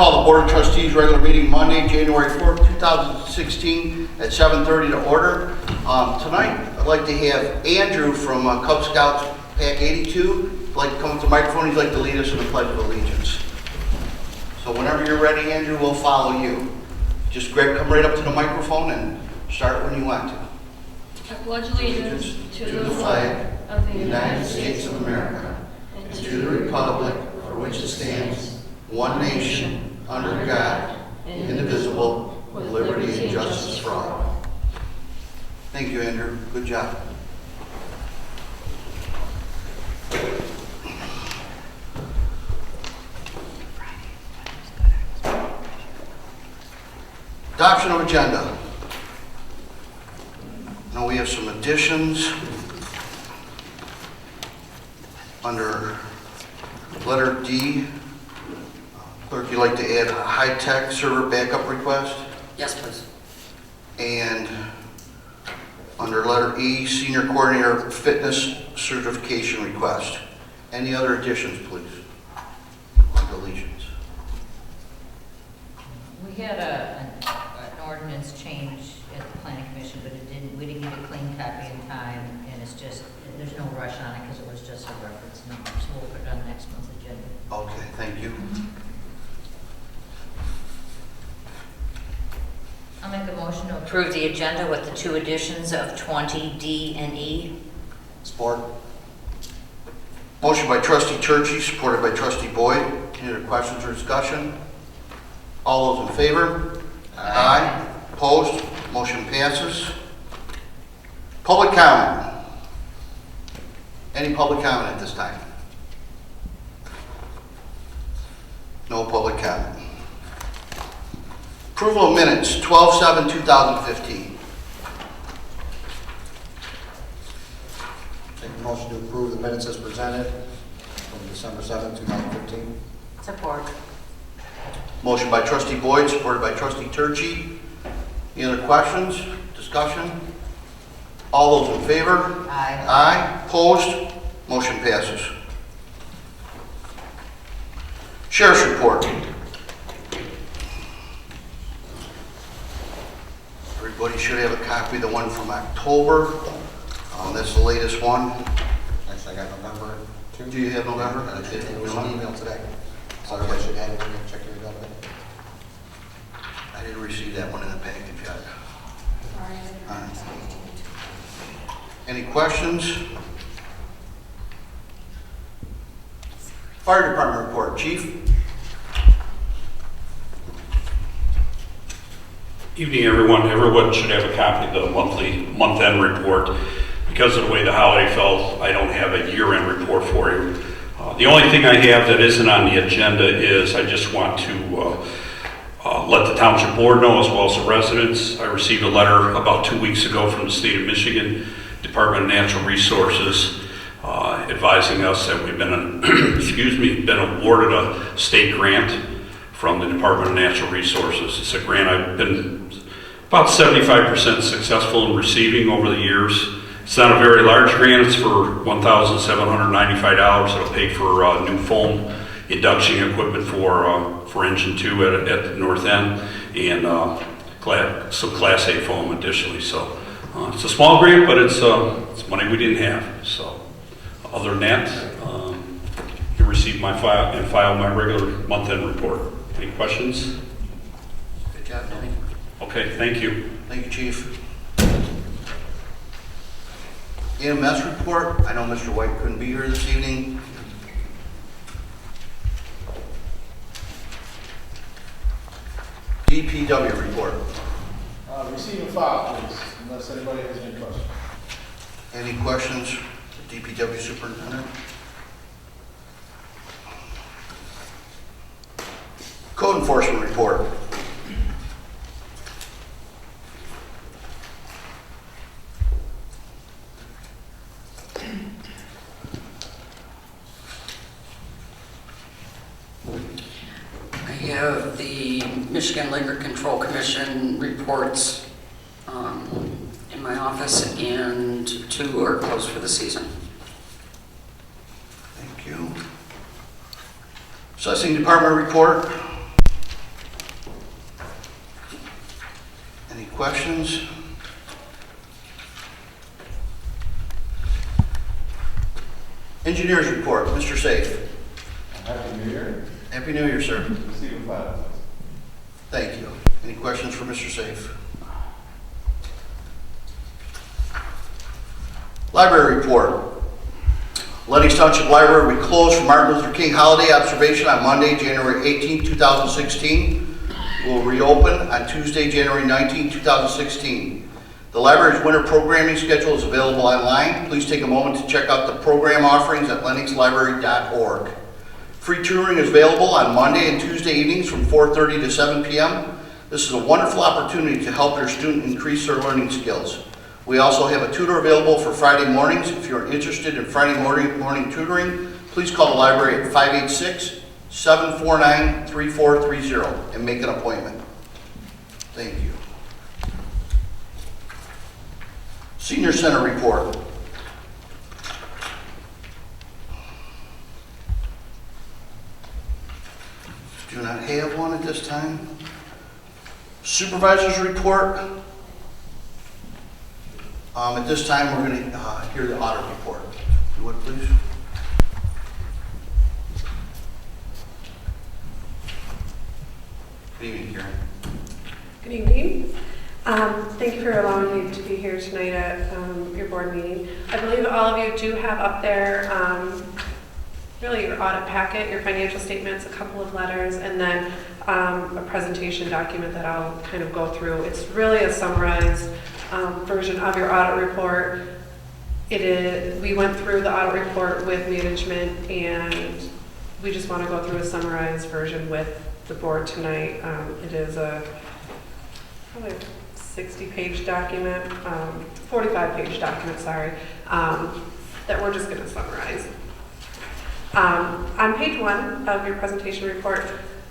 call the Board of Trustees regular meeting Monday, January 4th, 2016 at 7:30 to order. Tonight, I'd like to have Andrew from Cub Scouts Pack 82. He'd like to come to the microphone. He'd like to lead us in the Pledge of Allegiance. So whenever you're ready, Andrew, we'll follow you. Just come right up to the microphone and start when you want to. I pledge allegiance to the flag of the United States of America and to the republic for which it stands, one nation, under God, indivisible, with liberty and justice for all. Thank you, Andrew. Good job. Adoption of agenda. Now we have some additions under letter D. Clerk, you'd like to add a high-tech server backup request? Yes, please. And under letter E, senior coordinator fitness certification request. Any other additions, please? Or deletions? We had an ordinance change at the planning commission, but we didn't get a clean copy in time, and it's just, there's no rush on it because it was just a reference number, so we'll put it on next month's agenda. Okay, thank you. I'll make a motion to approve the agenda with the two additions of 20D and E. Support. Motion by trustee Turchi, supported by trustee Boyd. Any other questions or discussion? All those in favor? Aye. Opposed? Motion passes. Public comment. Any public comment at this time? No public comment. Approval of minutes, 12/7/2015. Make a motion to approve the minutes as presented from December 7th, 2015. Support. Motion by trustee Boyd, supported by trustee Turchi. Any other questions, discussion? All those in favor? Aye. Aye. Opposed? Motion passes. Sheriff's report. Everybody should have a copy of the one from October. That's the latest one. Actually, I got November 2. Do you have November? It was an email today. So everybody should have it and check your email today. I didn't receive that one in the package yet. Any questions? Fire department report, chief. Evening, everyone. Everyone should have a copy of the monthly month-end report. Because of the way the holiday fell, I don't have a year-end report for you. The only thing I have that isn't on the agenda is I just want to let the township board know, as well as the residents. I received a letter about 2 weeks ago from the state of Michigan Department of Natural Resources advising us that we've been, been awarded a state grant from the Department of Natural Resources. It's a grant I've been about 75% successful in receiving over the years. It's not a very large grant. It's for $1,795. It'll pay for new foam induction equipment for engine 2 at the north end, and some Class A foam additionally. So it's a small grant, but it's money we didn't have. So other than that, you receive my file my regular month-end report. Any questions? Good job, Tony. Okay, thank you. Thank you, chief. EMS report. I know Mr. White couldn't be here this evening. DPW report. Receive and file, please, unless anybody has any questions. Any questions? DPW superintendent? Code enforcement report. I have the Michigan Liquor Control Commission reports in my office, and 2 are closed for the season. Thank you. Assessing department report. Any questions? Engineers report, Mr. Safe. Happy New Year. Happy New Year, sir. Receive and file. Thank you. Any questions for Mr. Safe? Library report. Lenox Township Library will be closed for Martin Luther King holiday observation on Monday, January 18, 2016. Will reopen on Tuesday, January 19, 2016. The library's winter programming schedule is available online. Please take a moment to check out the program offerings at lennoxlibrary.org. Free tutoring is available on Monday and Tuesday evenings from 4:30 to 7 p.m. This is a wonderful opportunity to help your student increase their learning skills. We also have a tutor available for Friday mornings. If you're interested in Friday morning tutoring, please call the library at 586-749-3430 and make an appointment. Thank you. Senior Center report. Do not have one at this time. Supervisors report. At this time, we're going to hear the audit report. If you would, please. Good evening, Karen. Good evening. Thank you for allowing me to be here tonight at your board meeting. I believe all of you do have up there really your audit packet, your financial statements, a couple of letters, and then a presentation document that I'll kind of go through. It's really a summarized version of your audit report. We went through the audit report with management, and we just want to go through a summarized version with the board tonight. It is probably a 60-page document, 45-page document, sorry, that we're just going to summarize. On page 1 of your presentation report,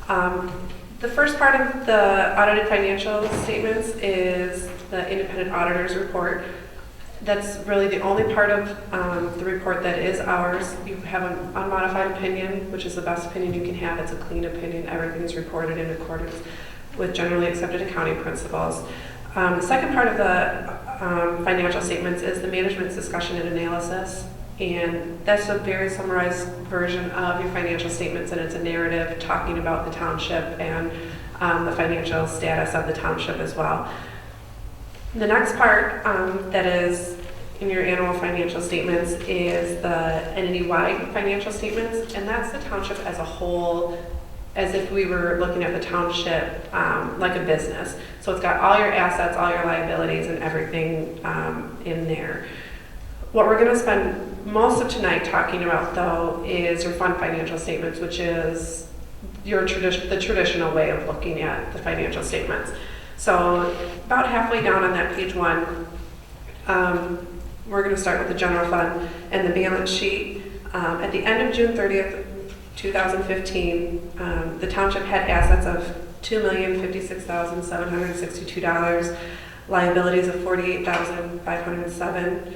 the first part of the audited financial statements is the independent auditor's report. That's really the only part of the report that is ours. You have an unmodified opinion, which is the best opinion you can have. It's a clean opinion. Everything is reported in accordance with generally accepted accounting principles. The second part of the financial statements is the management's discussion and analysis. And that's a very summarized version of your financial statements, and it's a narrative talking about the township and the financial status of the township as well. The next part that is in your annual financial statements is the entity-wide financial statements, and that's the township as a whole, as if we were looking at the township like a business. So it's got all your assets, all your liabilities, and everything in there. What we're going to spend most of tonight talking about, though, is your fund financial statements, which is the traditional way of looking at the financial statements. So about halfway down on that page 1, we're going to start with the general fund and the balance sheet. At the end of June 30th, 2015, the township had assets of $2,056,762, liabilities of $48,507,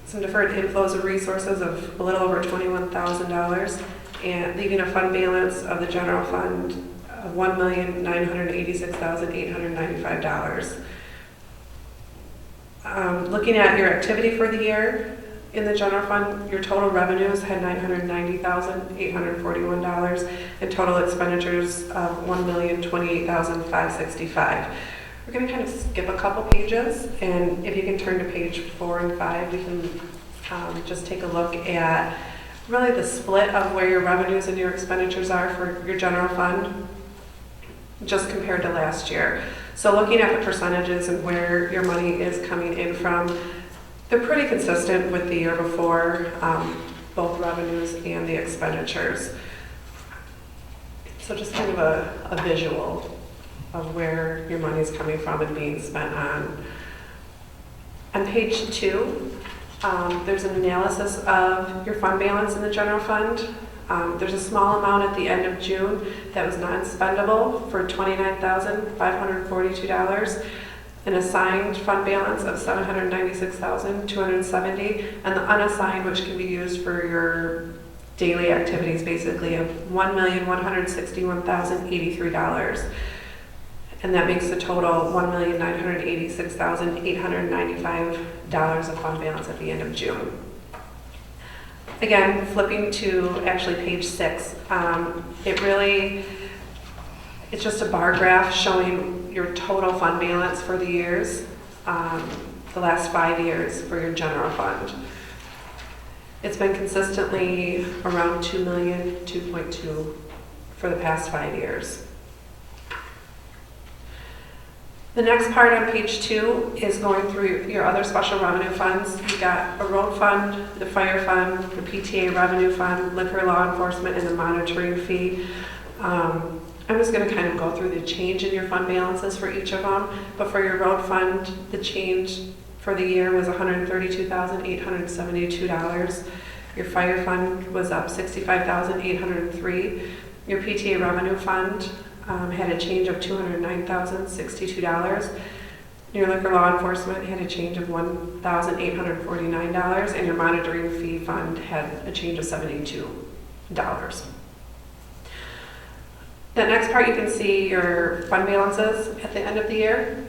some deferred inflows of resources of a little over $21,000, and leaving a fund balance of the general fund of $1,986,895. Looking at your activity for the year in the general fund, your total revenues had $990,841 and total expenditures of $1,028,565. We're going to kind of skip a couple pages, and if you can turn to page 4 and 5, we can just take a look at really the split of where your revenues and your expenditures are for your general fund, just compared to last year. So looking at the percentages and where your money is coming in from, they're pretty consistent with the year before, both revenues and the expenditures. So just kind of a visual of where your money is coming from and being spent on. On page 2, there's an analysis of your fund balance in the general fund. There's a small amount at the end of June that was non-spendable for $29,542, an assigned fund balance of $796,270, and the unassigned, which can be used for your daily activities, basically, of $1,161,083. and that makes the total $1,986,895 of fund balance at the end of June. Again, flipping to actually page 6, it's just a bar graph showing your total fund balance for the years, the last 5 years for your general fund. It's been consistently around 2 million, 2.2 for the past 5 years. The next part on page 2 is going through your other special revenue funds. You've got a road fund, the fire fund, the PTA revenue fund, liquor law enforcement, and the monitoring fee. I'm just going to kind of go through the change in your fund balances for each of them. But for your road fund, the change for the year was $132,872. Your fire fund was up $65,803. Your PTA revenue fund had a change of $209,062. Your liquor law enforcement had a change of $1,849, and your monitoring fee fund had a change of $72. The next part, you can see your fund balances at the end of the year.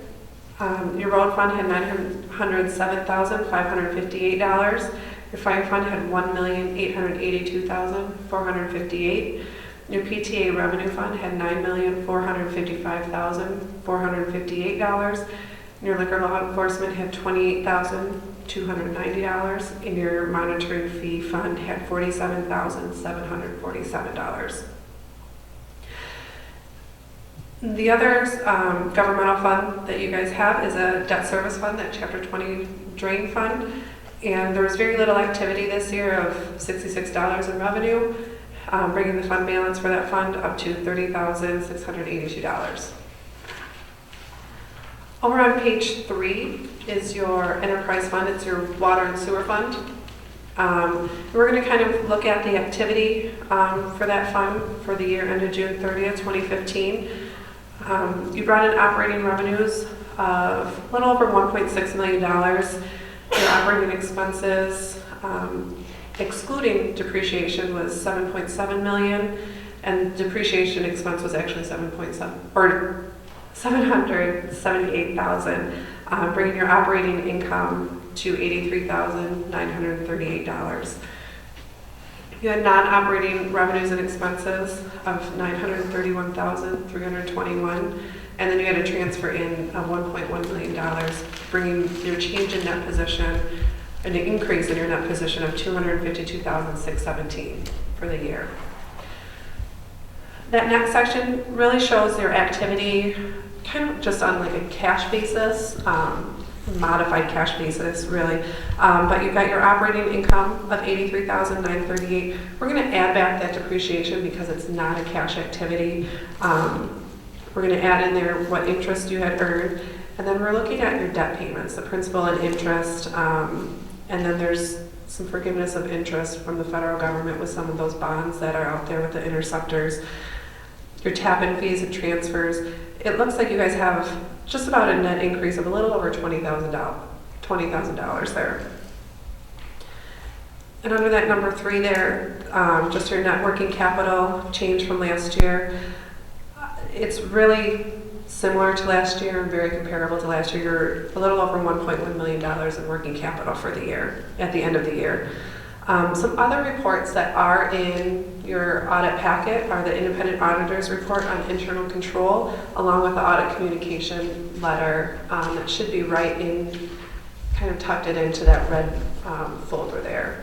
Your road fund had $907,558. Your fire fund had $1,882,458. Your PTA revenue fund had $9,455,458. Your liquor law enforcement had $28,290, and your monitoring fee fund had $47,747. The other governmental fund that you guys have is a debt service fund, that Chapter 20 drain fund, and there was very little activity this year of $66 in revenue, bringing the fund balance for that fund up to $30,682. Over on page 3 is your enterprise fund. It's your water and sewer fund. We're going to kind of look at the activity for that fund for the year ended June 30th, 2015. You brought in operating revenues of a little over $1.6 million. Your operating expenses, excluding depreciation, was $7.7 million, and depreciation expense was actually $778,000, bringing your operating income to $83,938. You had non-operating revenues and expenses of $931,321, and then you had a transfer in of $1.1 million, bringing your change in net position, an increase in your net position of $252,617 for the year. That next section really shows your activity kind of just on like a cash basis, modified cash basis really, but you've got your operating income of $83,938. We're going to add back that depreciation because it's not a cash activity. We're going to add in there what interest you had earned, and then we're looking at your debt payments, the principal and interest, and then there's some forgiveness of interest from the federal government with some of those bonds that are out there with the interceptors, your tap-in fees and transfers. It looks like you guys have just about a net increase of a little over $20,000 there. And under that number 3 there, just your net working capital change from last year. It's really similar to last year and very comparable to last year. You're a little over $1.1 million in working capital for the year, at the end of the year. Some other reports that are in your audit packet are the independent auditor's report on internal control, along with the audit communication letter that should be right in, kind of tucked it into that red folder there.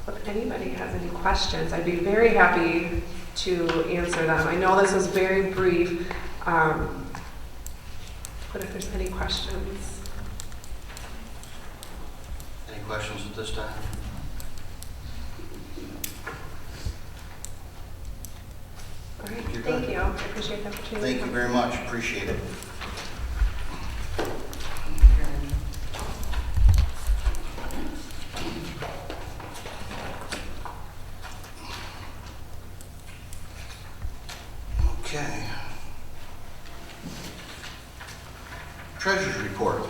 If anybody has any questions, I'd be very happy to answer them. I know this was very brief, but if there's any questions. Any questions at this time? All right, You're thank good. you. I appreciate the opportunity. Thank you very much, appreciate it. Okay. Treasurer's report.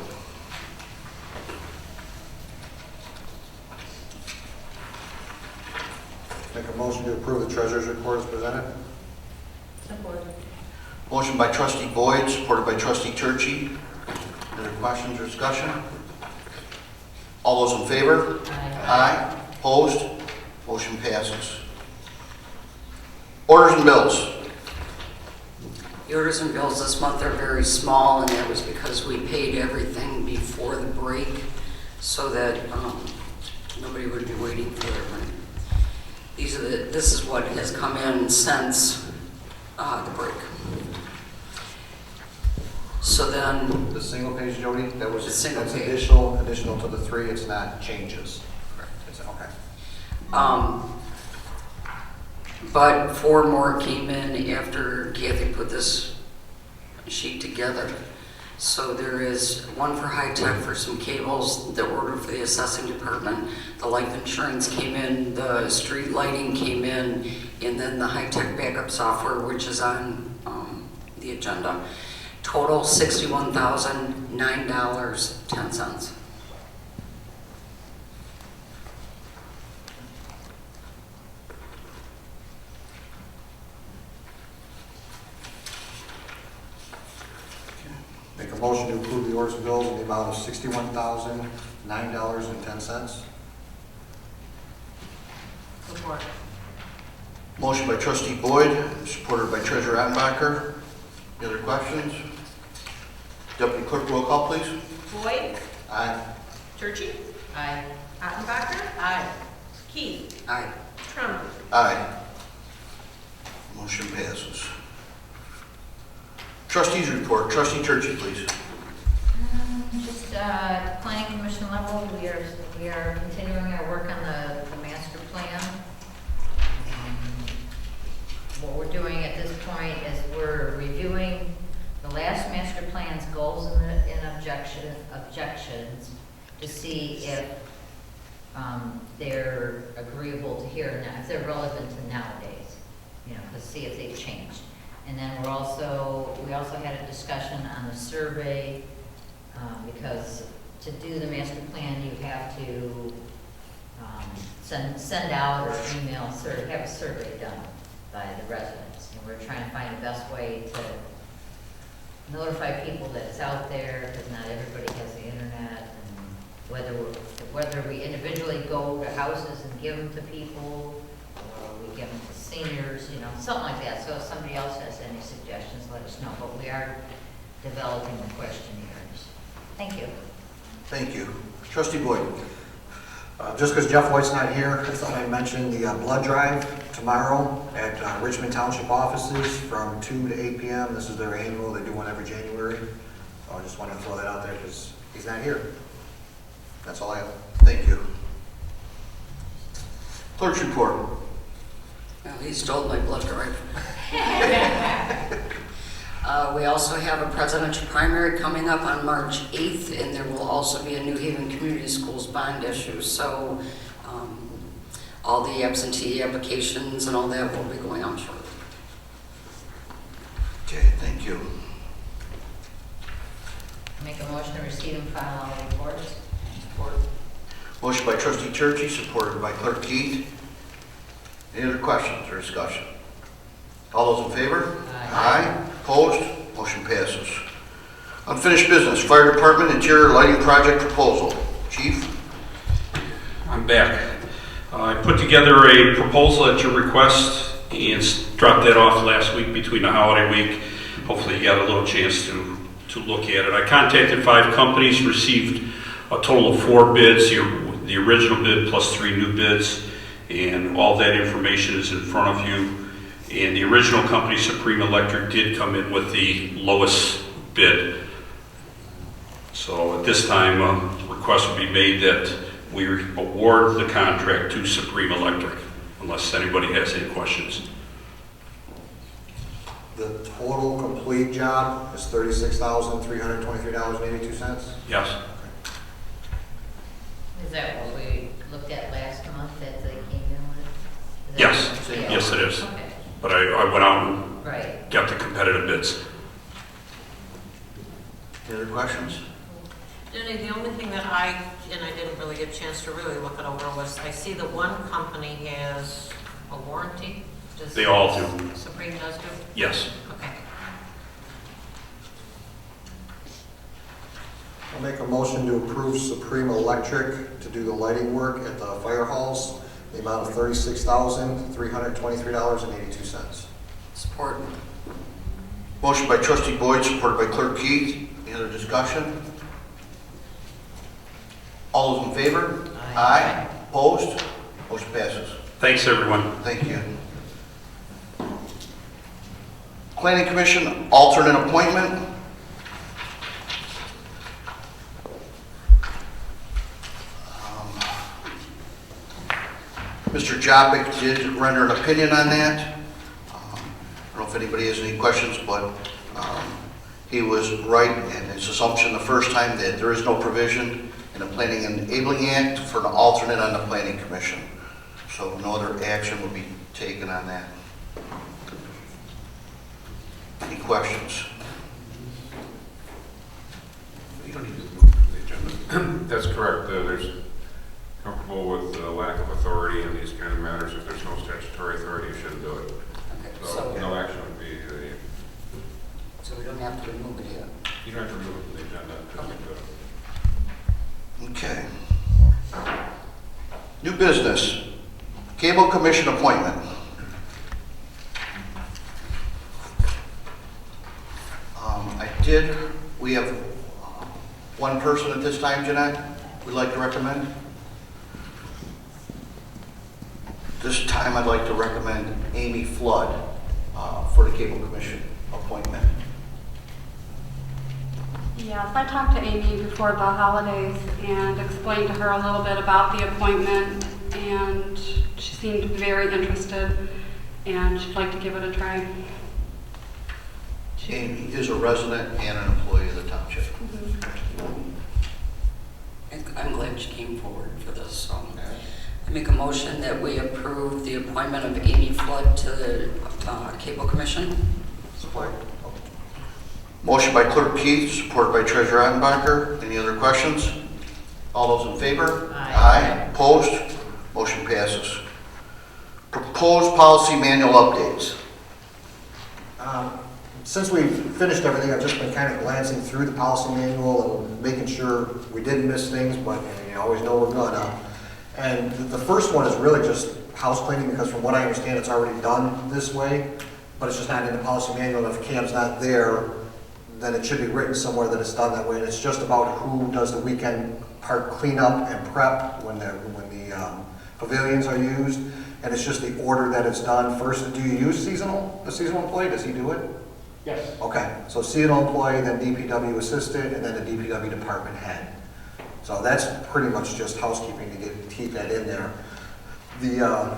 Make a motion to approve the treasurer's report as presented. Support. Motion by trustee Boyd, supported by trustee Churchy. Any other questions or discussion? All those in favor? Aye. Opposed? Motion passes. Orders and bills. The orders and bills this month are very small, and that was because we paid everything before the break so that nobody would be waiting for their money. This is what has come in since the break. So then, The single page, Jody, that was, The single that's page. additional to the 3, it's not changes. Correct. It's, okay. But 4 more came in after Kathy put this sheet together. So there is one for high tech for some cables, the order for the assessing department, the life insurance came in, the street lighting came in, and then the high tech backup software, which is on the agenda. Total $61,009.10. Make a motion to approve the orders and bills in the amount of $61,009.10. Support. Motion by trustee Boyd, supported by treasurer Attenbacher. Any other questions? Deputy clerk, roll call, please. Boyd, Aye. Churchy, Aye. Attenbacher, Aye. Keith, Aye. Trump. Aye. Motion passes. Trustees report. Trustee Churchy, please. Just at the planning commission level, we are continuing our work on the master plan. What we're doing at this point is we're reviewing the last master plan's goals and objections to see if they're agreeable to here and now, if they're relevant to nowadays, to see if they've changed. And then we also had a discussion on the survey, because to do the master plan, you have to send out or email, have a survey done by the residents. And we're trying to find the best way to notify people that it's out there, because not everybody has the internet, and whether we individually go to houses and give them to people, or we give them to seniors, something like that. So if somebody else has any suggestions, let us know. But we are developing the questionnaires. Thank you. Thank you. Trustee Boyd. Just because Jeff White's not here, I thought I'd mention the blood drive tomorrow at Richmond Township offices from 2 to 8 p.m. This is their annual. They do one every January. So I just wanted to throw that out there because he's not here. That's all I have. Thank you. Clerk's report. Well, he stole my blood drive. We also have a presidential primary coming up on March 8th, and there will also be a New Haven Community Schools bond issue. So all the absentee applications and all that will be going on shortly. Okay, thank you. Make a motion to receive and file all reports. Support. Motion by trustee Churchy, supported by clerk Keith. Any other questions or discussion? All those in favor? Aye. Opposed? Motion passes. Unfinished business, fire department interior lighting project proposal. Chief? I'm back. I put together a proposal at your request and dropped that off last week between the holiday week. Hopefully you got a little chance to look at it. I contacted 5 companies, received a total of 4 bids, the original bid plus 3 new bids, and all that information is in front of you. And the original company, Supreme Electric, did come in with the lowest bid. So at this time, a request would be made that we award the contract to Supreme Electric, unless anybody has any questions. The total complete job is $36,323.82. Yes? Is that what we looked at last month that they came in with? Is that- Yes. Yeah. Yes, it is. Okay, But I went out and right. got the competitive bids. Any other questions? Jenny, the only thing that I didn't really get a chance to really look it over was, I see that one company has a warranty. Does They all do. Supreme does do? Yes. Okay. make a motion to approve Supreme Electric to do the lighting work at the fire halls, the amount of $36,323.82. Support. Motion by trustee Boyd, supported by clerk Keith. Any other discussion? All those in favor? Aye. Opposed? Motion passes. Thanks, everyone. Thank you. Planning Commission alternate appointment. Mr. Jopik did render an opinion on that. I don't know if anybody has any questions, but he was right in his assumption the first time that there is no provision in the Planning and Enabling Act for an alternate on the Planning Commission. So no other action will be taken on that. Any questions? You don't need to move the agenda. That's correct. There's comfortable with the lack of authority in these kind of matters. If there's no statutory authority, you shouldn't do it. Okay, So no action would be, So we don't have to remove it yet. you don't have to remove it from the agenda. Just Okay. New business. Cable Commission appointment. We have one person at this time, Jeanette, we'd like to recommend. This time I'd like to recommend Amy Flood for the Cable Commission appointment. Yes, I talked to Amy before the holidays and explained to her a little bit about the appointment, and she seemed very interested, and she'd like to give it a try. Amy is a resident and an employee of the township. I'm glad she came forward for this, so I make a motion that we approve the appointment of Amy Flood to the Cable Commission. Support. Motion by Clerk Keith, supported by Treasurer Ottenbacher. Any other questions? All those in favor? Aye. Opposed? Motion passes. Proposed policy manual updates. Since we've finished everything, I've just been kind of glancing through the policy manual and making sure we didn't miss things, but you always know we're gonna. And the first one is really just house cleaning, because from what I understand, it's already done this way, but it's just not in the policy manual. If CAM's not there, then it should be written somewhere that it's done that way. And it's just about who does the weekend park cleanup and prep when the pavilions are used. And it's just the order that it's done. First, do you use the seasonal employee? Does he do it? Yes. Okay, so seasonal employee, then DPW assistant, and then the DPW department head. So that's pretty much just housekeeping to keep that in there. The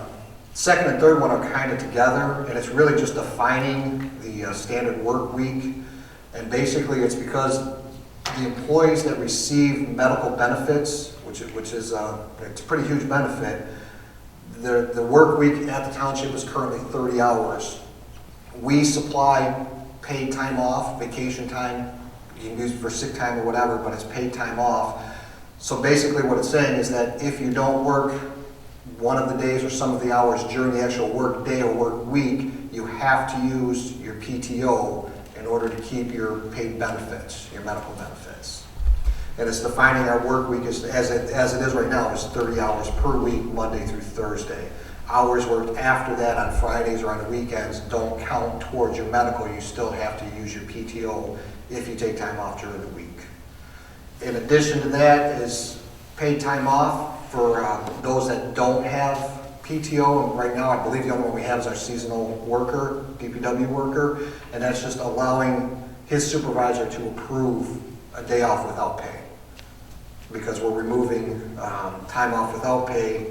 second and third one are kind of together, and it's really just defining the standard work week. And basically, it's because the employees that receive medical benefits, which is it's a pretty huge benefit, the work week at the township is currently 30 hours. We supply paid time off, vacation time, you can use it for sick time or whatever, but it's paid time off. So basically what it's saying is that if you don't work one of the days or some of the hours during the actual work day or work week, you have to use your PTO in order to keep your paid benefits, your medical benefits. And it's defining our work week as it is right now, is 30 hours per week, Monday through Thursday. Hours worked after that on Fridays or on the weekends don't count towards your medical. You still have to use your PTO if you take time off during the week. In addition to that is paid time off for those that don't have PTO. And right now, I believe the only one we have is our seasonal worker, DPW worker, and that's just allowing his supervisor to approve a day off without pay, because we're removing time off without pay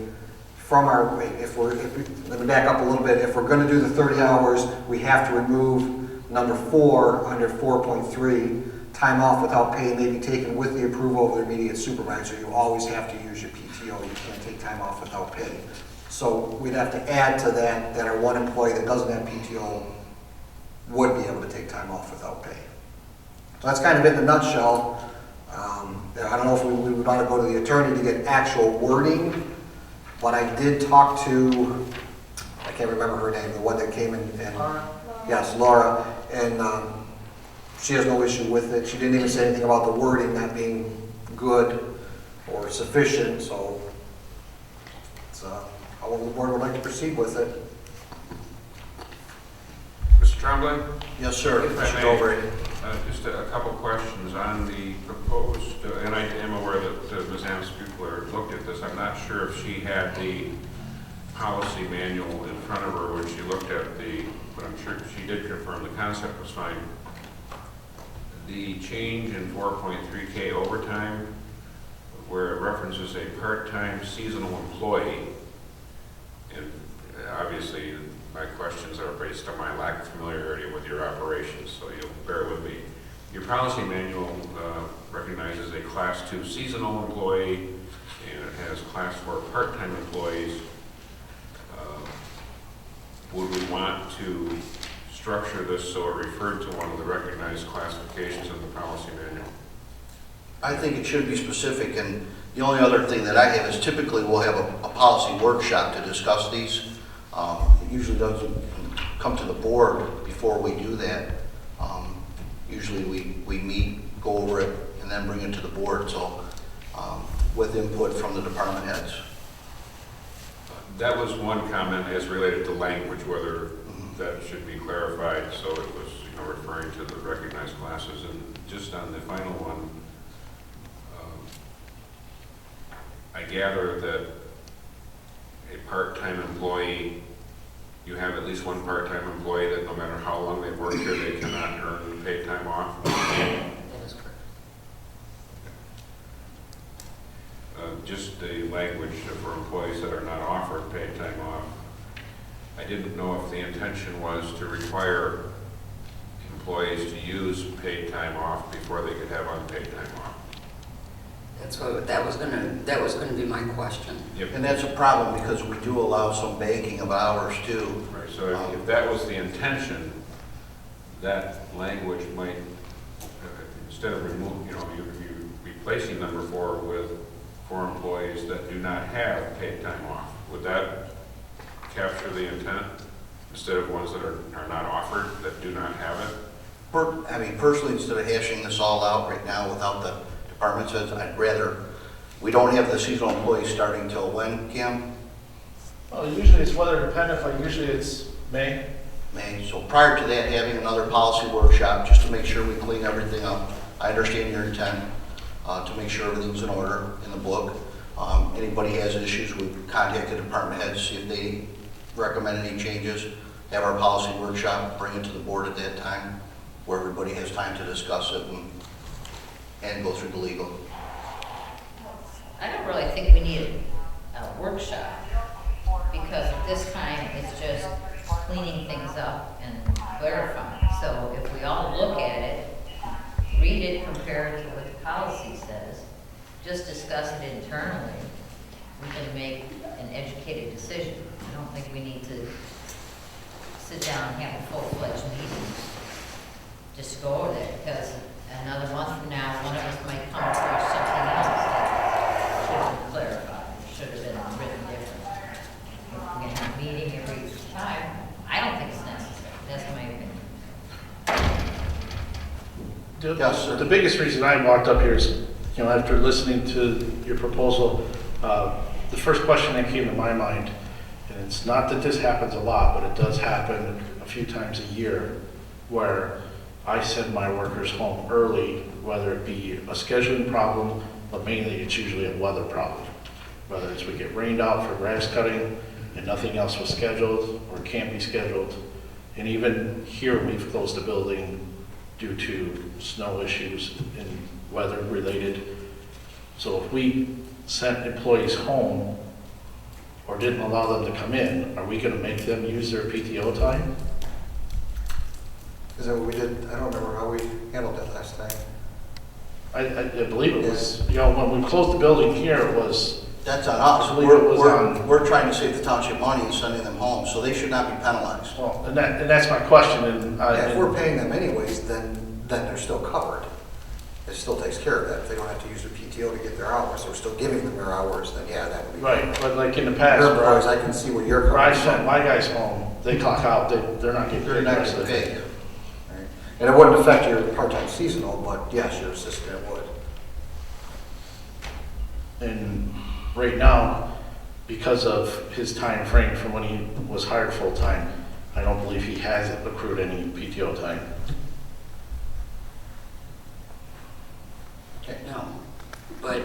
from our, let me back up a little bit. If we're going to do the 30 hours, we have to remove number 4 under 4.3. Time off without pay may be taken with the approval of the immediate supervisor. You always have to use your PTO. You can't take time off without pay. So we'd have to add to that our one employee that doesn't have PTO would be able to take time off without pay. So that's kind of it in a nutshell. I don't know if we would want to go to the attorney to get actual wording. But I did talk to, I can't remember her name, the one that came in, and Laura. yes, Laura, and She has no issue with it. She didn't even say anything about the wording not being good or sufficient, so it's how the board would like to proceed with it. Mr. Tremblay? Yes, sir. If I Mr. may, Dolbery. Just a couple questions on the proposed, and I am aware that Ms. Anna Spukler looked at this. I'm not sure if she had the policy manual in front of her when she looked at but I'm sure she did confirm the concept was fine. The change in 4.3K overtime, where it references a part-time seasonal employee, and obviously my questions are based on my lack of familiarity with your operations, so you'll bear with me. Your policy manual recognizes a Class 2 seasonal employee, and it has Class 4 part-time employees. Would we want to structure this so it referred to one of the recognized classifications in the policy manual? I think it should be specific, and the only other thing that I have is typically we'll have a policy workshop to discuss these. It usually doesn't come to the board before we do that. Usually we meet, go over it, and then bring it to the board, so with input from the department heads. That was one comment as related to language, whether that should be clarified, so it was, referring to the recognized classes. And just on the final one, I gather that a part-time employee, you have at least one part-time employee that no matter how long they've worked here, they cannot earn paid time off. That is correct. Just the language for employees that are not offered paid time off. I didn't know if the intention was to require employees to use paid time off before they could have unpaid time off. That's what, that was gonna be my question. And that's a problem because we do allow some banking of hours too. Right, so if that was the intention, that language might, instead of you're replacing number 4 with 4 employees that do not have paid time off. Would that capture the intent instead of ones that are not offered, that do not have it? I mean, personally, instead of hashing this all out right now without the department heads, I'd rather, we don't have the seasonal employees starting till when, Cam? Well, usually it's weather dependent, like usually it's May. May. So prior to that, having another policy workshop, just to make sure we clean everything up. I understand your intent, to make sure everything's in order in the book. Anybody has issues, we contact the department heads, see if they recommend any changes, have our policy workshop, bring it to the board at that time, where everybody has time to discuss it and go through the legal. I don't really think we need a workshop, because at this time, it's just cleaning things up and clarifying. So if we all look at it, read it, compare it to what the policy says, just discuss it internally, we can make an educated decision. I don't think we need to sit down and have a full-fledged meeting just to go over that, because another month from now, one of us might come across something else that should have been clarified, should have been written differently. If we're going to have a meeting every time, I don't think it's necessary. That's my opinion. Yes, sir. The biggest reason I walked up here is, after listening to your proposal, the first question that came to my mind, and it's not that this happens a lot, but it does happen a few times a year, where I send my workers home early, whether it be a scheduling problem, but mainly it's usually a weather problem. Whether it's we get rained out for grass cutting and nothing else was scheduled or can't be scheduled. And even here, we've closed the building due to snow issues and weather related. So if we sent employees home or didn't allow them to come in, are we gonna make them use their PTO time? Is that what we did? I don't remember how we handled that last time. I believe it was, when we closed the building here, it was, That's on us. I believe it was on- We're trying to save the township money and sending them home, so they should not be penalized. well, and that's my question, and If we're paying them anyways, then they're still covered. It still takes care of that. If they don't have to use their PTO to get their hours, we're still giving them their hours, then yeah, that would be. right, but like in the past, Your where employees, I can see where you're I coming sent from. my guys home, they clock out, they're not getting They're paid the not rest of getting the day. paid. Right. And it wouldn't affect your part-time seasonal, but yes, your assistant would. And right now, because of his time frame from when he was hired full-time, I don't believe he has accrued any PTO time. No, but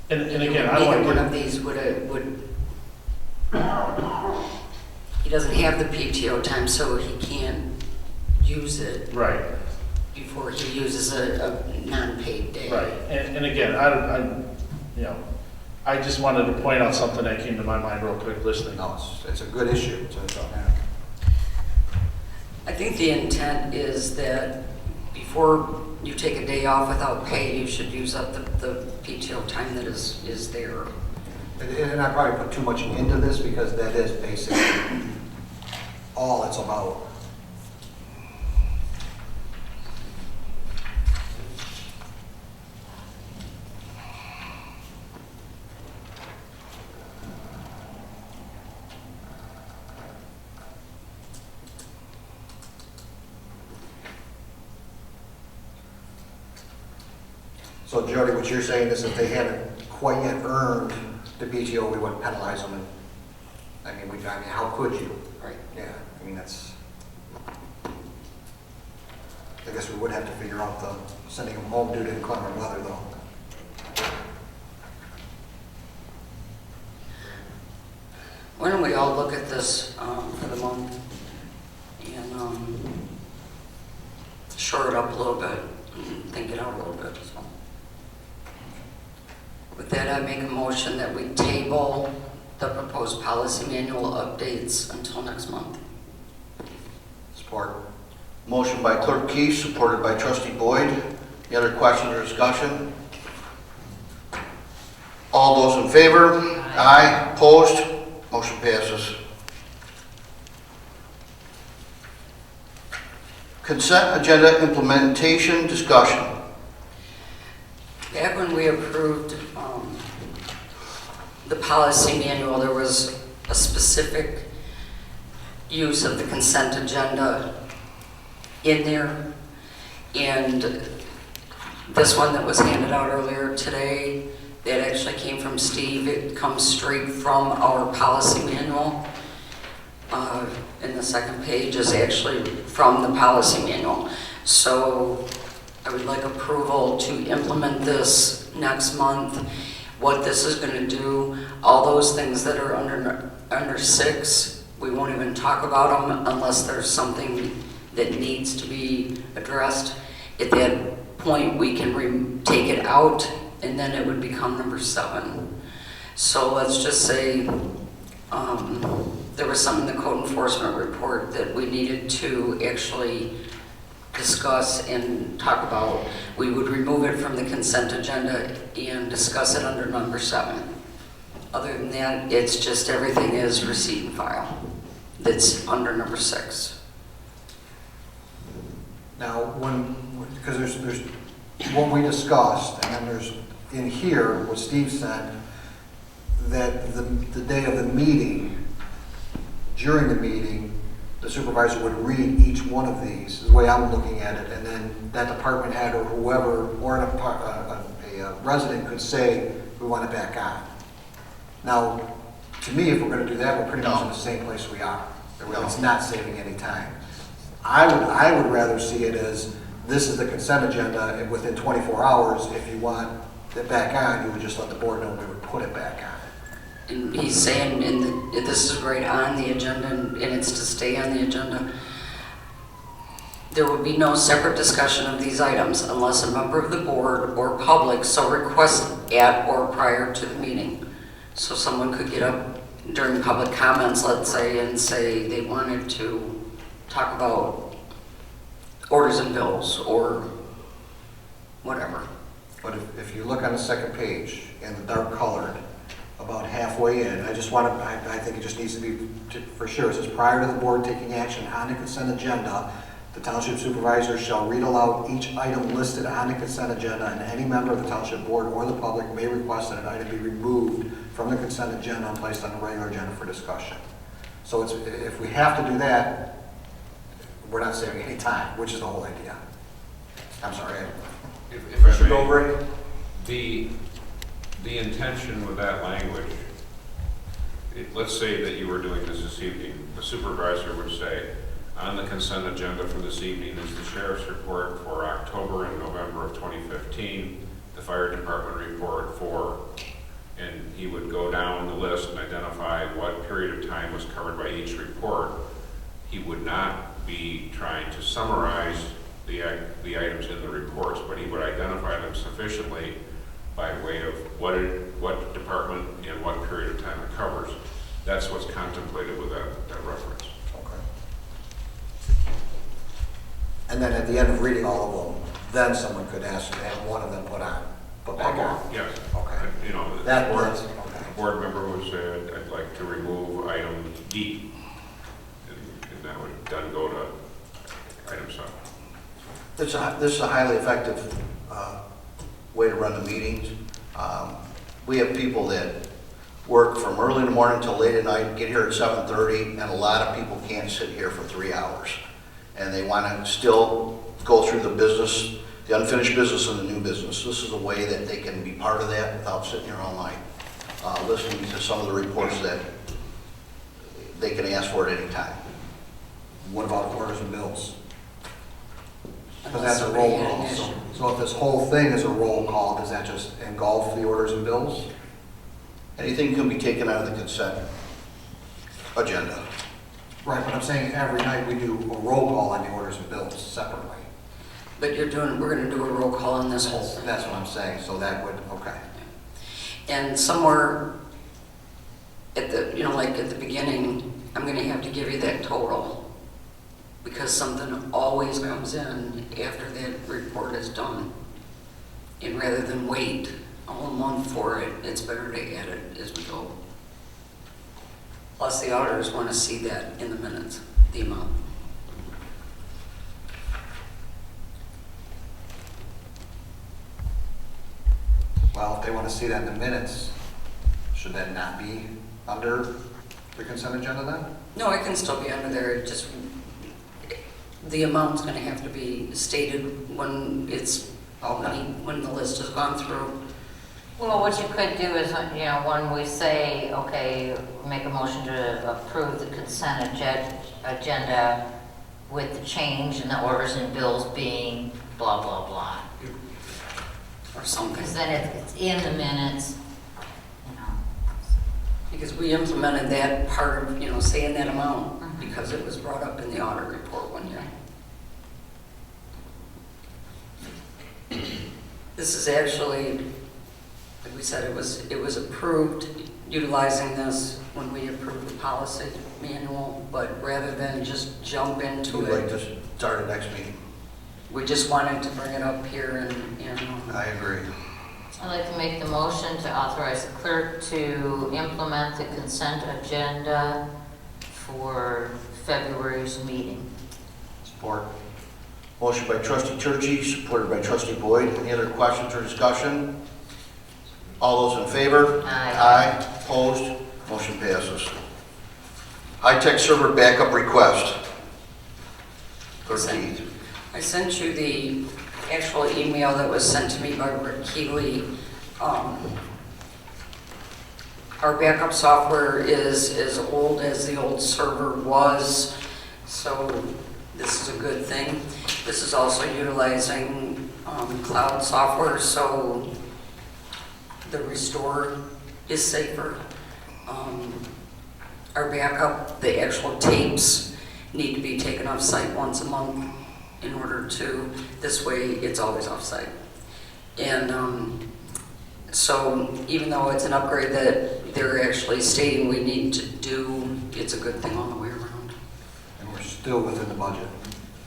And again, I don't neither one want of these would, he doesn't have the PTO time, so he can't use it to, right, before he uses a non-paid day. right. And again, you know, I just wanted to point out something that came to my mind real quick listening. No, it's a good issue. I think the intent is that before you take a day off without pay, you should use up the PTO time that is there. And I probably put too much into this because that is basically all it's about. So Jody, what you're saying is if they haven't quite yet earned the PTO, we wouldn't penalize them. And I mean, how could you? Right. Yeah, I mean, that's, I guess we would have to figure out the sending them home due to inclement weather though. Why don't we all look at this for the month and shore it up a little bit and think it out a little bit. So. With that, I make a motion that we table the proposed policy manual updates until next month. Support. Motion by Clerk Keith, supported by Trustee Boyd. Any other questions or discussion? All those in favor? Aye. Opposed? Motion passes. Consent agenda implementation discussion. Back when we approved the policy manual, there was a specific use of the consent agenda in there. And this one that was handed out earlier today, that actually came from Steve. It comes straight from our policy manual. And the second page is actually from the policy manual. So I would like approval to implement this next month. What this is going to do, all those things that are under 6, we won't even talk about them unless there's something that needs to be addressed. At that point, we can take it out, and then it would become number 7. So let's just say there was some in the code enforcement report that we needed to actually discuss and talk about. We would remove it from the consent agenda and discuss it under number 7. Other than that, it's just everything is receipt and file that's under number 6. Now, because there's what we discussed, and then there's in here what Steve said, that the day of the meeting, during the meeting, the supervisor would read each one of these, is the way I'm looking at it, and then that department head or whoever, or a resident could say, we want it back on. Now, to me, if we're going to do that, we're pretty much in the same place we are. It's not saving any time. I would rather see it as, this is the consent agenda, and within 24 hours, if you want it back on, you would just let the board know we would put it back on. And he's saying, this is right on the agenda, and it's to stay on the agenda. There will be no separate discussion of these items unless a member of the board or public so requests at or prior to the meeting. So someone could get up during public comments, let's say, and say they wanted to talk about orders and bills or whatever. But if you look on the second page, in the dark colored, about halfway in, I think it just needs to be, for sure, it says prior to the board taking action on the consent agenda, the township supervisor shall read aloud each item listed on the consent agenda, and any member of the township board or the public may request that an item be removed from the consent agenda and placed on the regular agenda for discussion. So if we have to do that, We're not saying any time, which is the whole idea. I'm sorry. If I Mr. may, Dobry? the intention with that language, let's say that you were doing this evening, the supervisor would say, on the consent agenda for this evening is the sheriff's report for October and November of 2015, the fire department report for, and he would go down the list and identify what period of time was covered by each report. He would not be trying to summarize the items in the reports, but he would identify them sufficiently by way of what department and what period of time it covers. That's what's contemplated with that reference. Okay. And then at the end of reading all of them, then someone could ask to have one of them put back on. Yes. Okay. You know, That the was, okay. board member would say, I'd like to remove item D. And that would then go to item 7. This is a highly effective way to run the meetings. We have people that work from early in the morning till late at night, get here at 7:30, and a lot of people can't sit here for 3 hours. And they want to still go through the business, the unfinished business and the new business. This is a way that they can be part of that without sitting here all night, listening to some of the reports that they can ask for at any time. What about orders and bills? Because Unless that's a somebody roll had an call. issue. So if this whole thing is a roll call, does that just engulf the orders and bills? Anything can be taken out of the consent agenda. Right, but I'm saying every night we do a roll call on the orders and bills separately. But we're gonna do a roll call on this whole thing. That's what I'm saying, so that would, okay. And somewhere at the, like at the beginning, I'm gonna have to give you that total. Because something always comes in after that report is done. And rather than wait a whole month for it, it's better to add it as we go. Plus the auditors wanna see that in the minutes, the amount. Well, if they want to see that in the minutes, should that not be under the consent agenda then? No, it can still be under there, it just, the amount's gonna have to be stated when it's, Okay. when the list has gone through. Well, what you could do is, when we say, okay, make a motion to approve the consent agenda with the change in the orders and bills being blah, blah, blah. Or something. Because then it's in the minutes, Because we implemented that part of, saying that amount, because it was brought up in the audit report one year. This is actually, like we said, it was approved utilizing this when we approved the policy manual, but rather than just jump into We'd like it, to start the next meeting. we just wanted to bring it up here and, I agree. I'd like to make the motion to authorize the clerk to implement the consent agenda for February's meeting. Support. Motion by trustee Turkey, supported by trustee Boyd. Any other questions or discussion? All those in favor? Aye. Aye. Opposed? Motion passes. High-tech server backup request. 13th. I sent you the actual email that was sent to me by Rick Keeley. Our backup software is as old as the old server was, so this is a good thing. This is also utilizing cloud software, so the restore is safer. Our backup, the actual tapes need to be taken off site once a month in order to, this way it's always off site. And so even though it's an upgrade that they're actually stating we need to do, it's a good thing all the way around. And we're still within the budget.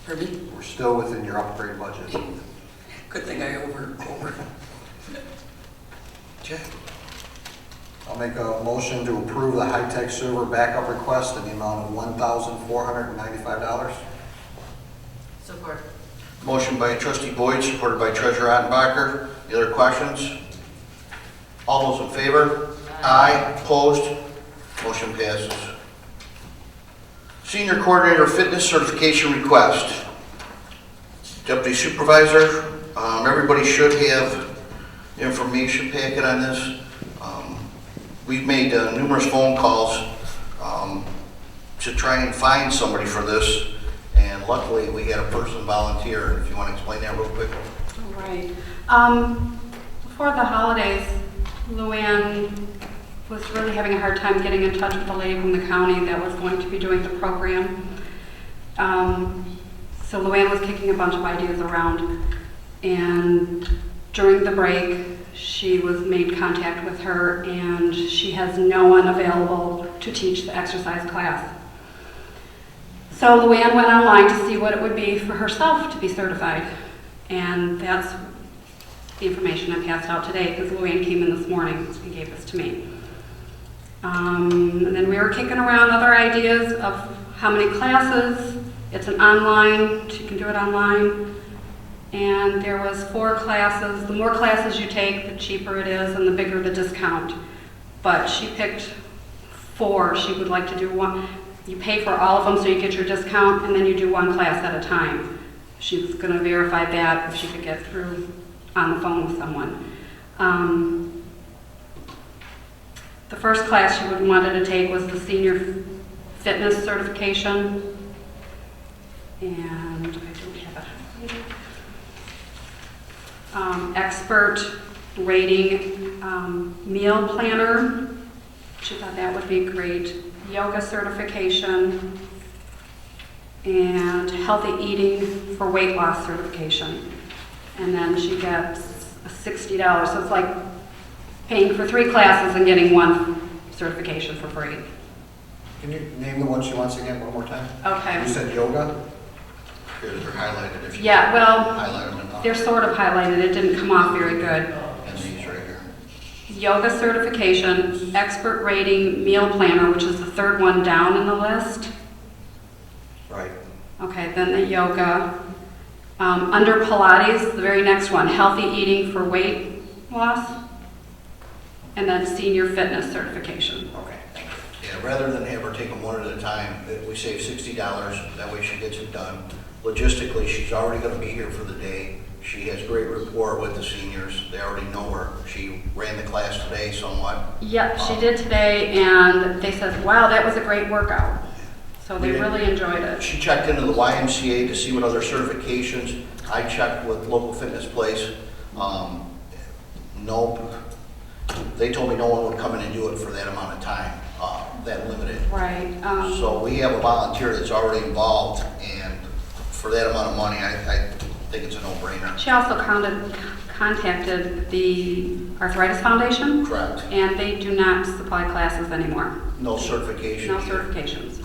Pardon me? We're still within your upgrade budget. Good thing I over. Okay. I'll make a motion to approve the high-tech server backup request in the amount of $1,495. Support. Motion by trustee Boyd, supported by treasurer Ottenbacher. Any other questions? All those in favor? Aye. Opposed? Motion passes. Senior Coordinator Fitness Certification Request. Deputy Supervisor, everybody should have information packet on this. We've made numerous phone calls to try and find somebody for this, and luckily we had a person volunteer. If you want to explain that real quick. All right. Before the holidays, Luann was really having a hard time getting in touch with the lady from the county that was going to be doing the program. So Luann was kicking a bunch of ideas around, and during the break, she was made contact with her, and she has no one available to teach the exercise class. So Luann went online to see what it would be for herself to be certified, and that's the information I passed out today, because Luann came in this morning and gave this to me. And then we were kicking around other ideas of how many classes. It's an online, she can do it online. And there was 4 classes. The more classes you take, the cheaper it is and the bigger the discount. But she picked 4. She would like to do one. You pay for all of them so you get your discount, and then you do 1 class at a time. She was going to verify that if she could get through on the phone with someone. The first class she wanted to take was the Senior Fitness Certification. And I don't have it highlighted. Expert Rating Meal Planner. She thought that would be great. Yoga certification. And Healthy Eating for Weight Loss certification. And then she gets $60. So it's like paying for 3 classes and getting 1 certification for free. Can you name the one she wants again one more time? Okay. You said yoga? Here, they're highlighted. If you Yeah, well, highlight them enough. they're sort of highlighted. It didn't come off very good. And these right here. Yoga certification, expert rating meal planner, which is the 3rd one down in the list. Right. Okay, then the yoga. Under Pilates, the very next one, healthy eating for weight loss. And then senior fitness certification. Okay, thank you. Yeah, rather than have her take them one at a time, we save $60. That way she gets it done. Logistically, she's already going to be here for the day. She has great rapport with the seniors. They already know her. She ran the class today somewhat. Yep, she did today, and they said, wow, that was a great workout. So they really enjoyed it. She checked into the YMCA to see what other certifications. I checked with local fitness place. Nope. They told me no one would come in and do it for that amount of time, that limited. Right. So we have a volunteer that's already involved, and for that amount of money, I think it's a no-brainer. She also contacted the Arthritis Foundation. Correct. And they do not supply classes anymore. No certification. No either. certifications.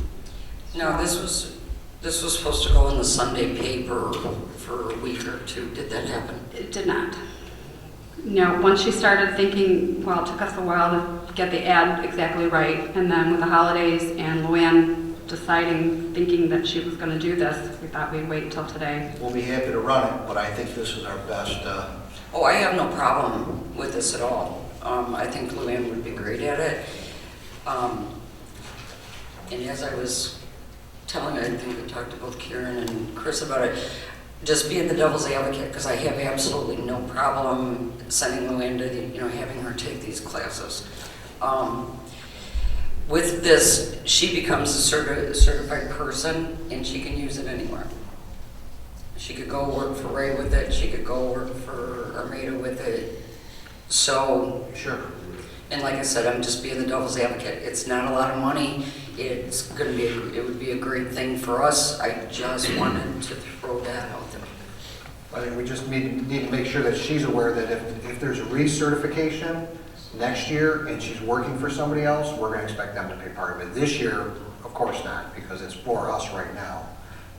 No, this was supposed to go in the Sunday paper for a week or 2. Did that happen? It did not. No, once she started thinking, well, it took us a while to get the ad exactly right, and then with the holidays and Luann thinking that she was going to do this, we thought we'd wait until today. We'll be happy to run it, but I think this is our best. Oh, I have no problem with this at all. I think Luann would be great at it. And as I was telling, I think we talked to both Karen and Chris about it, just being the devil's advocate, because I have absolutely no problem sending Luann to, having her take these classes. With this, she becomes a certified person, and she can use it anywhere. She could go work for Ray with it. She could go work for Armada with it. So, Sure. and like I said, I'm just being the devil's advocate. It's not a lot of money. It would be a great thing for us. I just wanted to throw that out there. I think we just need to make sure that she's aware that if there's a recertification next year and she's working for somebody else, we're going to expect them to pay part of it. This year, of course not, because it's for us right now.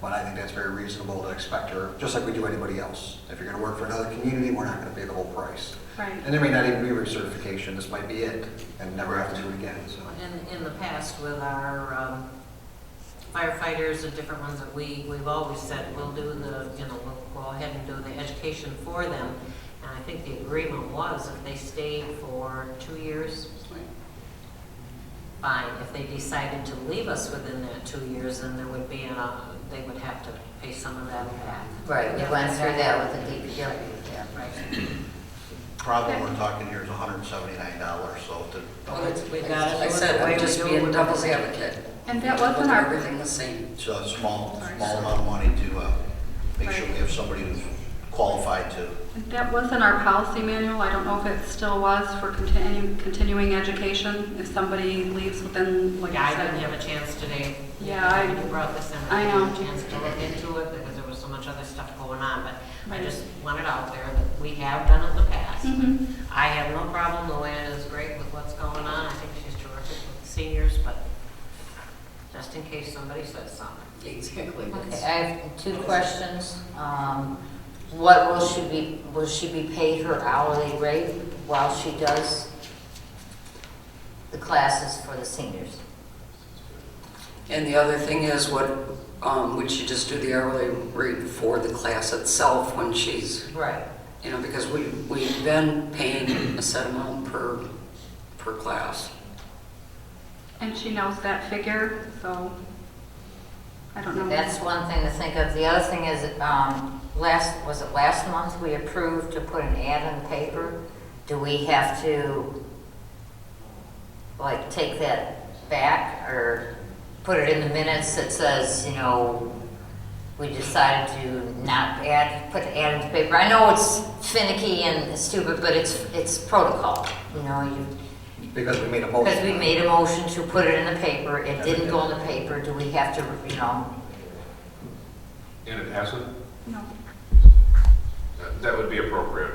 But I think that's very reasonable to expect her, just like we do anybody else. If you're going to work for another community, we're not going to pay the whole price. Right. And there may not even be recertification. This might be it, and never have to do it again. So. In the past with our firefighters and different ones that we've always said we'll do we'll go ahead and do the education for them. And I think the agreement was if they stayed for 2 years, fine. If they decided to leave us within that 2 years, then there would be they would have to pay some of that back. Right, we went through that with the DPW, yeah. Right. Problem we're talking here is $179, so to, We gotta do I it said, the way I'm we just do being it. devil's advocate. And that Look wasn't at our, everything the same. it's a small amount of money to make sure we have somebody who's qualified to. that wasn't our policy manual. I don't know if it still was for continuing education. If somebody leaves within, like Yeah, I I didn't said. have a chance today. Yeah, When you brought this in, I I didn't know. have a chance to look into it because there was so much other stuff going on, but I Right. just want it out there that we have done it in the past. Mhm. I have no problem, Luann is great with what's going on, I think she's terrific with the seniors, but just in case somebody says something. Exactly. Okay, I have two questions. What will she be paid her hourly rate while she does the classes for the seniors? And the other thing is, would she just do the hourly rate for the class itself when she's, Right. because we've been paying a set amount per class. And she knows that figure, so I don't know. That's one thing to think of. The other thing is, last month we approved to put an ad in the paper? Do we have to, like, take that back or put it in the minutes that says, we decided to not put the ad in the paper? I know it's finicky and stupid, but it's protocol, Because we made a motion. because we made a motion to put it in the paper. It didn't go in the paper. Do we have to, And it hasn't? No. That would be appropriate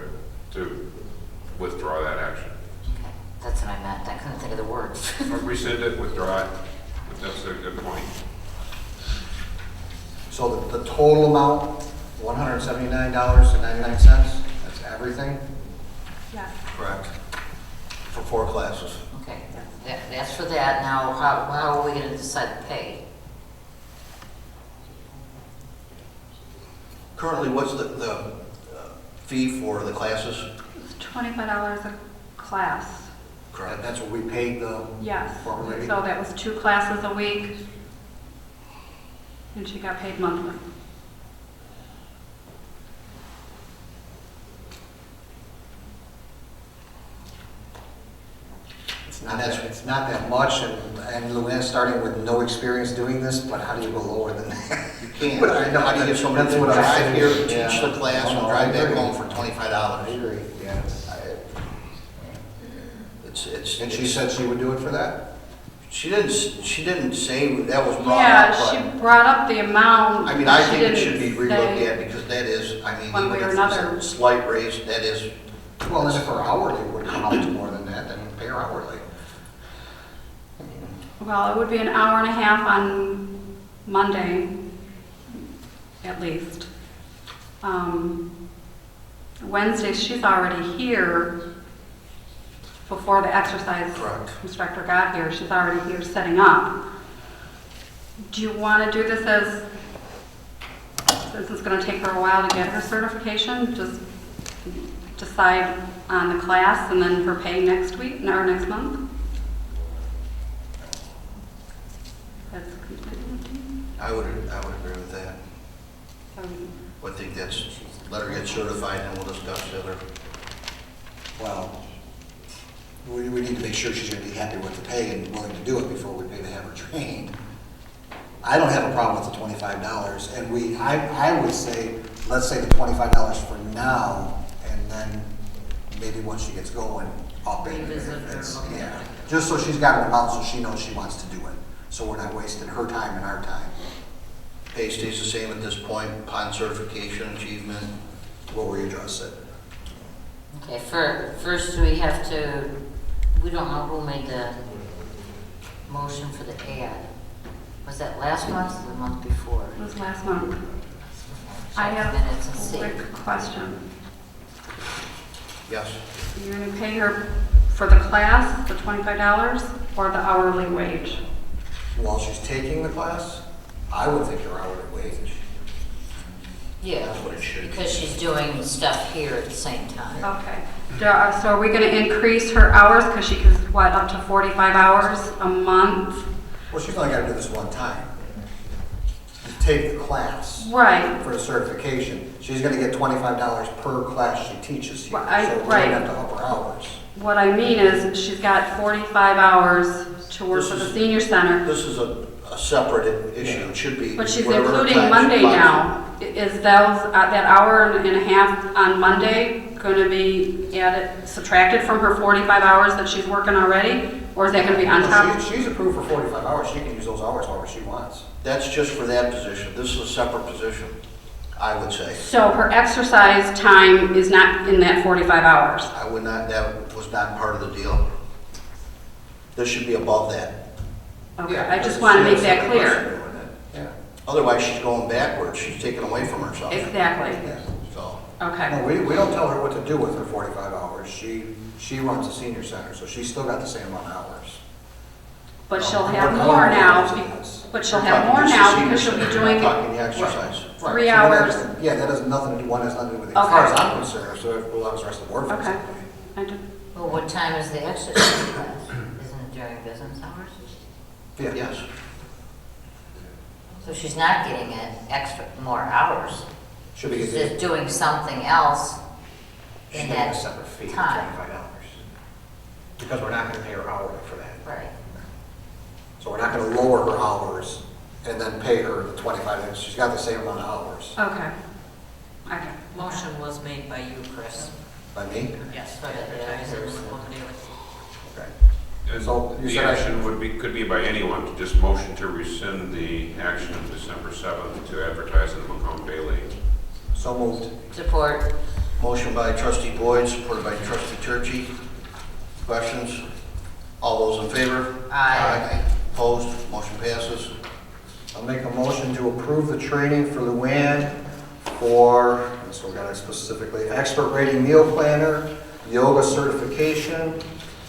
to withdraw that action. That's what I meant. I couldn't think of the words. Or rescind it, withdraw it. That's a good point. So the total amount, $179.99, that's everything? Yes. Correct. For 4 classes. Okay, that's for that. Now, how are we going to decide the pay? Currently, what's the fee for the classes? It's $25 a class. Correct. That's what we paid the Yes. former lady? So that was 2 classes a week. And she got paid monthly. It's not that much, and Luann's starting with no experience doing this, but how do you go lower than that? You can't. But I know, How do you get somebody that's to what I'm drive saying. here, teach Yeah. the class, and No, drive I back agree. home for I $25? agree, yes. It's. And she said she would do it for that? She didn't say that was brought Yeah, up, she brought up the amount. but, I mean, I She think it didn't should be relooked say- at, because that is, I mean, One even way or if another. it's a slight raise, that is, Well, then if her hourly would come out to more than that, then pay her hourly. Well, it would be an hour and a half on Monday, at least. Wednesday, she's already here before the exercise Correct. instructor got here. She's already here setting up. Do you want to do this since it's going to take her a while to get her certification, just decide on the class and then her pay next week, or next month? That's completely up to you. I would agree with that. So, I think that's, let her get certified, and we'll discuss the other. Well, we need to make sure she's going to be happy with the pay and willing to do it before we pay to have her trained. I don't have a problem with the $25, and I would say, let's say the $25 for now, and then maybe once she gets going, up it. Revisit or It's- look at Yeah, it. just so she's got an amount so she knows she wants to do it, so we're not wasting her time and our time. Pay stays the same at this point, upon certification, achievement. What were you address it? Okay, first we don't know who made the motion for the ad. Was that last month or the month before? it was last month. I Check the minutes and have see. a quick question. Yes. You're going to pay her for the class, the $25, or the hourly wage? While she's taking the class, I would think her hourly wage. Yeah, That's what it should be. because she's doing stuff here at the same time. Okay. So are we gonna increase her hours, because she can, what, up to 45 hours a month? Well, she's only gotta do this one time. You take the class Right, for the certification. She's gonna get $25 per class she teaches here. Right, So we right. don't have to up her hours. what I mean is, she's got 45 hours to work for the senior center, This is a separate issue. It should be. but she's whatever including time she Monday buys. now. Is that hour and a half on Monday gonna be added, subtracted from her 45 hours that she's working already? Or is that gonna be on top? Well, she's approved for 45 hours. She can use those hours however she wants. That's just for that position. This is a separate position, I would say. So her exercise time is not in that 45 hours? I would not, that was not part of the deal. This should be above that. Okay, Yeah, I just because want to she make has that the clear. person doing it. Yeah. Otherwise, she's going backwards. She's taking away from herself. Exactly, Yeah. So, okay. No, we don't tell her what to do with her 45 hours. She runs the senior center, so she's still got the same amount of hours. But she'll We're have covering more the now, hours it be- is. but she'll we're have talking more just the now senior because she'll be center. doing We're talking the exercise. Right. 3 So hours. Yeah, that has nothing to do, one has nothing to do with it. As Okay. far as I'm concerned, so it allows the rest of the board Okay. flexibility. I did- Well, what time is the exercise class? Isn't it during business hours? Yeah. Yes. So she's not getting more hours. Should be She's getting, just doing something else she's in getting a that separate fee of time. $25. Because we're not gonna pay her hourly for that. Right. So we're not gonna lower her hours and then pay her the 25. She's got the same amount of hours. Okay. Okay. Motion was made by you, Chris. By me? Yes, Right, advertisers yeah. will do it. Okay. And So you the said I- action could be by anyone, to just motion to rescind the action of December 7th to advertise in the Macomb Daily. So moved. Support. Motion by trustee Boyd, supported by trustee Turchi. Questions? All those in favor? Aye. Opposed? Motion passes. I'll make a motion to approve the training for Luann for, so we got it specifically, expert rating meal planner, yoga certification,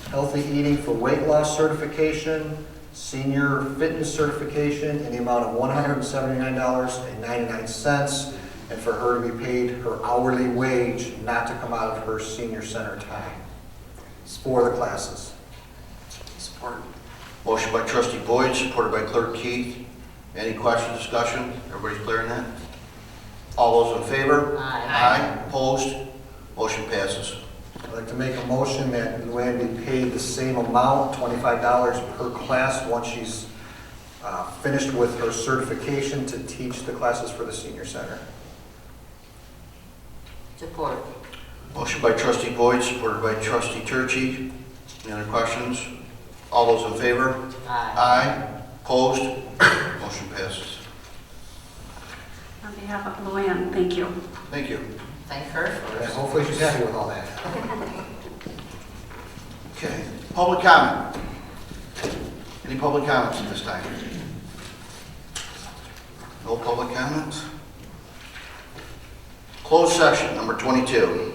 healthy eating for weight loss certification, senior fitness certification in the amount of $179.99, and for her to be paid her hourly wage, not to come out of her senior center time. It's for the classes. Support. Motion by trustee Boyd, supported by clerk Keith. Any questions, discussion? Everybody's clear on that? All those in favor? Aye. Opposed? Motion passes. I'd like to make a motion that Luann be paid the same amount, $25 per class, once she's finished with her certification to teach the classes for the senior center. Support. Motion by trustee Boyd, supported by trustee Turchi. Any other questions? All those in favor? Aye. Aye. Opposed? Motion passes. On behalf of Luann, thank you. Thank you. Thank her And first. hopefully she's happy with all that. Okay. Public comment. Any public comments at this time? No public comments? Closed session, number 22.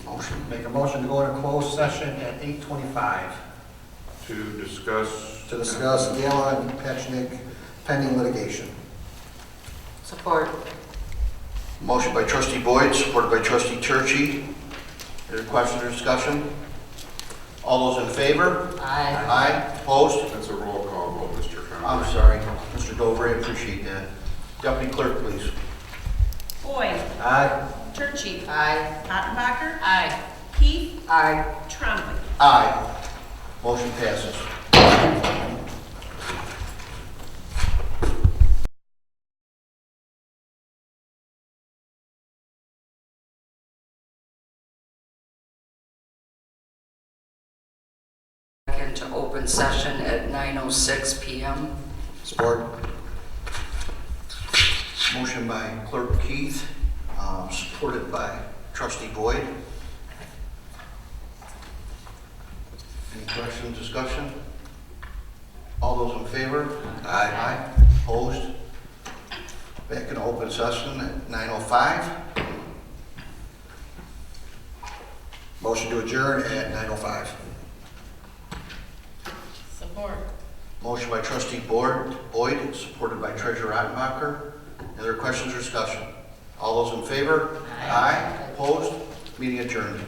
Motion. Make a motion to go into closed session at 8:25 To discuss. to discuss Gala and Petchnick pending litigation. Support. Motion by trustee Boyd, supported by trustee Turchi. Any questions or discussion? All those in favor? Aye. Aye. Opposed? That's a roll call vote, Mr. I'm Conrad. sorry, Mr. Dover, I appreciate that. Deputy clerk, please. Boyd, Aye. Turchi, Aye. Ottenbacher, Aye. Keith, Aye. Trombley. Aye. Motion passes. Back into open session at 9:06 PM. Support. Motion by clerk Keith, supported by trustee Boyd. Any questions, discussion? All those in favor? Aye. Opposed? Back in open session at 9:05. Motion to adjourn at 9:05. Support. Motion by trustee Boyd, supported by treasurer Ottenbacher. Any other questions or discussion? All those in favor? Aye. Opposed? Meeting adjourned.